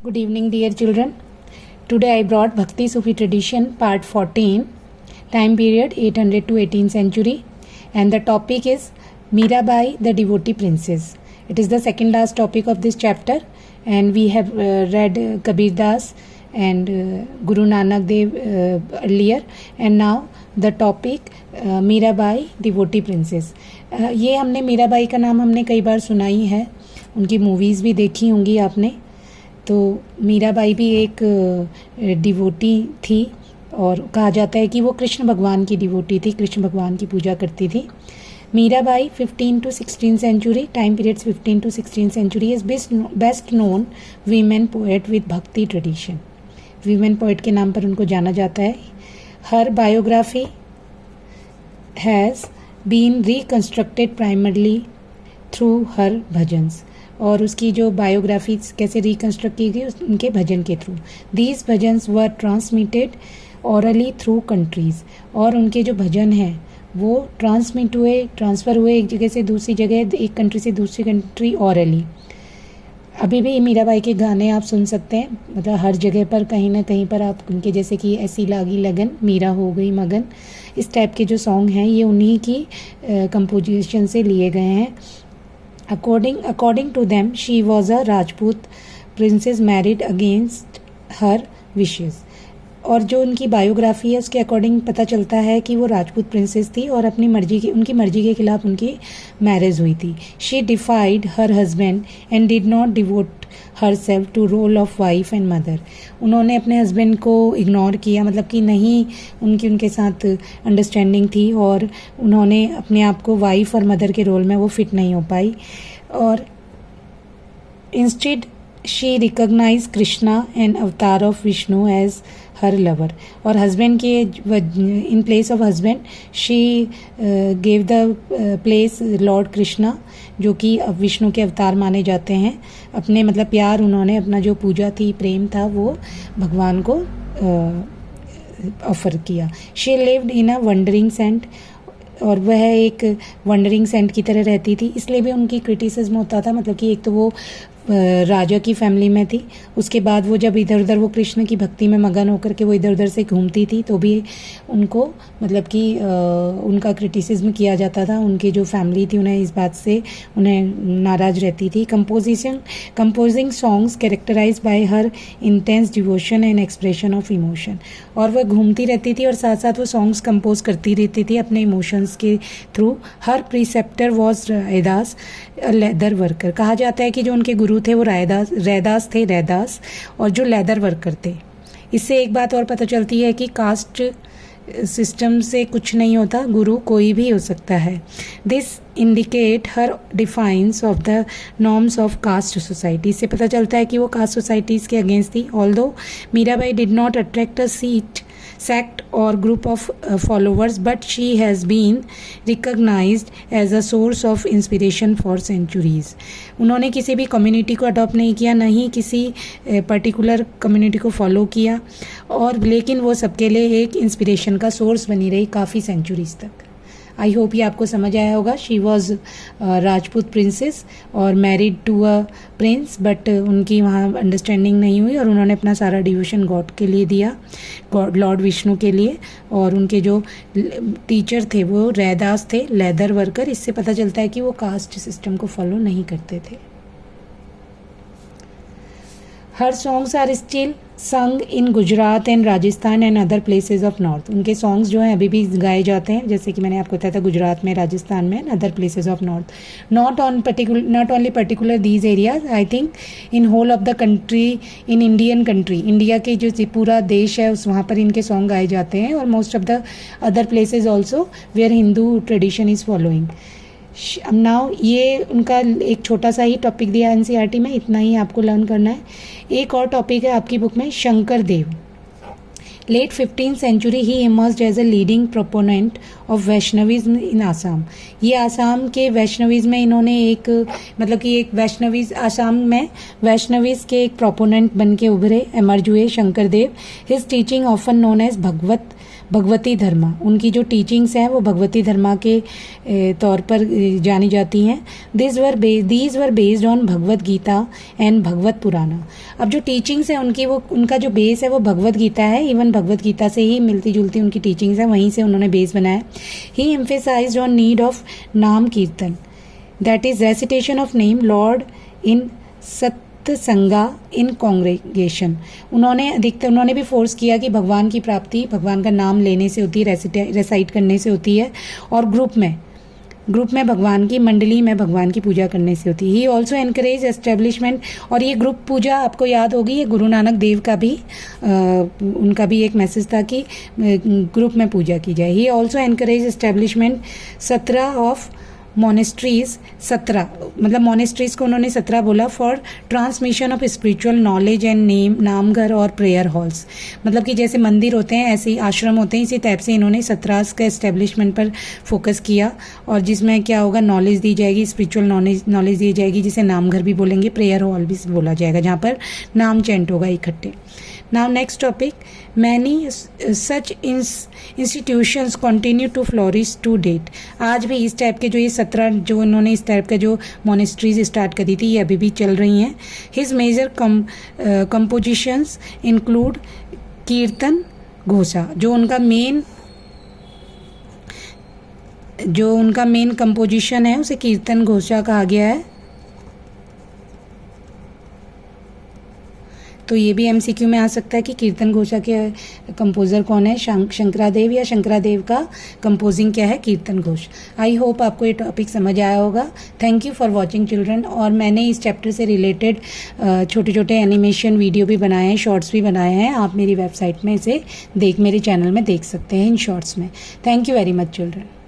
Good evening, dear children. Today I brought Bhakti Sufi tradition part 14, time period 800 to 18th century, and the topic is Mirabai, the devotee princess. It is the second last topic of this chapter, and we have read Kabir Das and Guru Nanak Dev earlier, and now the topic Mirabai devotee princess. ये हमने मीराबाई का नाम हमने कई बार सुना ही है, उनकी movies भी देखी होंगी आपने. तो मीराबाई भी एक डिवोटी थी और कहा जाता है कि वो कृष्ण भगवान की डिवोटी थी, कृष्ण भगवान की पूजा करती थी. Mirabai 15 to 16th century, time periods 15 to 16th century, is best known women poet with भक्ति tradition. women poet के नाम पर उनको जाना जाता है. Her biography has been reconstructed primarily through her bhajans. और उसकी जो बायोग्राफी कैसे रिकन्स्ट्रक्ट की गई उनके भजन के through. These bhajans were transmitted hourly through countries. और उनके जो भजन हैं वो ट्रांसफ़र हुए एक जगह से दूसरी जगह, एक कंट्री से दूसरी कंट्री ऑरली. अभी भी मीराबाई के गाने आप सुन सकते हैं, मतलब हर जगह पर कहीं ना कहीं पर आप उनके, जैसे कि ऐसी लागी लगन, मीरा हो गई मगन, इस टाइप के जो सॉन्ग हैं ये उन्हीं की कंपोजिशन से लिए गए हैं. According to them, she was a Rajput princess married against her wishes. और जो उनकी बायोग्राफी है उसके अकॉर्डिंग पता चलता है कि वो राजपूत प्रिंसेस थी और अपनी उनकी मर्जी के खिलाफ उनकी मैरिज हुई थी. She defied her husband and did not devote herself to role of wife and mother. उन्होंने अपने हस्बैंड को इग्नोर किया, मतलब कि नहीं उनके साथ अंडरस्टैंडिंग थी और उन्होंने अपने आप को वाइफ और मदर के रोल में वो फिट नहीं हो पाई. और instead she recognise Krishna and avatar of Vishnu as her lover. और हस्बैंड के in place of husband she gave the place lord Krishna, जो कि विष्णु के अवतार माने जाते हैं. अपने मतलब प्यार उन्होंने, अपना जो पूजा थी, प्रेम था, वो भगवान को ऑफर किया. She lived in a wandering saint. और वह एक वंडरिंग सेंट की तरह रहती थी, इसलिए भी उनकी क्रिटिसिज्म होता था. मतलब कि एक तो वो राजा की फैमिली में थी, उसके बाद वो जब इधर उधर वो कृष्ण की भक्ति में मगन होकर के वो इधर उधर से घूमती थी तो भी उनको मतलब कि उनका क्रिटिसिज्म किया जाता था. उनकी जो फैमिली थी उन्हें इस बात से उन्हें नाराज़ रहती थी. Composing songs characterize by her intense devotion and expression of emotion. और वह घूमती रहती थी और साथ साथ वो सॉन्ग्स कंपोज करती रहती थी अपने इमोशंस के through. Her preceptor was Raidas, leather worker. कहा जाता है कि जो उनके गुरु थे वो रैदास थे, रैदास, और जो लेदर वर्कर थे. इससे एक बात और पता चलती है कि कास्ट सिस्टम से कुछ नहीं होता, गुरु कोई भी हो सकता है. This indicate her defines of the norms of caste society. इससे पता चलता है कि वो कास्ट सोसाइटीज़ के अगेंस्ट थी. Although Mirabai did not attract a sect or group of followers, but she has been recognized as a source of inspiration for centuries. उन्होंने किसी भी कम्युनिटी को अडॉप्ट नहीं किया, ना ही किसी पर्टिकुलर कम्युनिटी को फॉलो किया, और लेकिन वो सबके लिए एक इंस्पिरेशन का सोर्स बनी रही काफ़ी सेंचुरीज तक. आई होप ये आपको समझ आया होगा. शी वॉज राजपूत प्रिंसेस और married to a prince, but उनकी वहाँ अंडरस्टैंडिंग नहीं हुई और उन्होंने अपना सारा डिवोशन गॉड के लिए दिया, गॉड लॉर्ड विष्णु के लिए. और उनके जो टीचर थे वो रैदास थे, लेदर वर्कर. इससे पता चलता है कि वो कास्ट सिस्टम को फॉलो नहीं करते थे. हर songs are still sung in Gujarat and Rajasthan and other places of north. उनके सॉन्ग्स जो हैं अभी भी गाए जाते हैं, जैसे कि मैंने आपको बताया था, गुजरात में, राजस्थान में, and other places of north. Not only particular these areas, I think in whole of the country, in Indian country, India के जो पूरा देश है उस वहाँ पर इनके सॉन्ग गाए जाते हैं. और most of the other places also where Hindu tradition is following. Now ये उनका एक छोटा सा ही टॉपिक दिया एनसीईआरटी में, इतना ही आपको लर्न करना है. एक और टॉपिक है आपकी बुक में, Shankar Dev. Late 15th century ही emerged as a leading proponent of Vaishnavism in Assam. ये आसाम के वैष्णविज्म में इन्होंने एक, मतलब कि एक आसाम में वैष्णविज के एक प्रोपोनेंट बन के उभरे, एमर्ज हुए Shankar Dev. His teaching often known as Bhagavati Dharma, उनकी जो टीचिंग्स हैं वो भगवती धर्मा के तौर पर जानी जाती हैं। These were based on Bhagavad Gita and Bhagavata Purana. अब जो टीचिंग्स है उनकी, वो उनका जो बेस है वो भगवत गीता है। इवन भगवत गीता से ही मिलती जुलती उनकी टीचिंग्स है, वहीं से उन्होंने बेस बनाया। He emphasised on need of Naam Kirtan, that is recitation of name lord in satsanga in congregation. उन्होंने भी फोर्स किया कि भगवान की प्राप्ति भगवान का नाम लेने से होती है, रेसाइट करने से होती है, और ग्रुप में भगवान की मंडली में भगवान की पूजा करने से होती है। ही ऑल्सो एनकरेज एस्टेब्लिशमेंट, और ये ग्रुप पूजा आपको याद होगी, ये गुरु नानक देव का भी उनका भी एक मैसेज था कि ग्रुप में पूजा की जाए। He also encourage establishment 17 of monasteries, 17 मतलब मोनेस्ट्रीज को उन्होंने 17 बोला, for transmission of spiritual knowledge and namghar और प्रेयर हॉल्स। मतलब कि जैसे मंदिर होते हैं ऐसे ही आश्रम होते हैं, इसी टाइप से इन्होंने 17 का एस्टेब्लिशमेंट पर फोकस किया, और जिसमें क्या होगा, नॉलेज दी जाएगी, स्पिरिचुअल नॉलेज दी जाएगी, जिसे नामघर भी बोलेंगे, प्रेयर हॉल भी बोला जाएगा, जहाँ पर नाम चैंट होगा इकट्ठे। Now next topic, many such institutions continue to flourish to date. आज भी इस टाइप के जो ये 17 जो इन्होंने इस टाइप के जो मोनेस्ट्रीज स्टार्ट करी थी, ये अभी भी चल रही हैं। हिज मेजर कंपोजिशंस इंक्लूड कीर्तन घोषा, जो उनका मेन कंपोजिशन है उसे कीर्तन घोषा कहा गया है। तो ये भी एमसीक्यू में आ सकता है कि कीर्तन घोषा के कंपोज़र कौन है, शंकरादेव, या शंकरादेव का कंपोजिंग क्या है, कीर्तन घोष। आई होप आपको ये टॉपिक समझ आया होगा। Thank you for watching children. और मैंने इस चैप्टर से रिलेटेड छोटे छोटे एनिमेशन वीडियो भी बनाए हैं, शॉर्ट्स भी बनाए हैं, आप मेरी वेबसाइट में इसे मेरे चैनल में देख सकते हैं इन शॉर्ट्स में। Thank you very much children.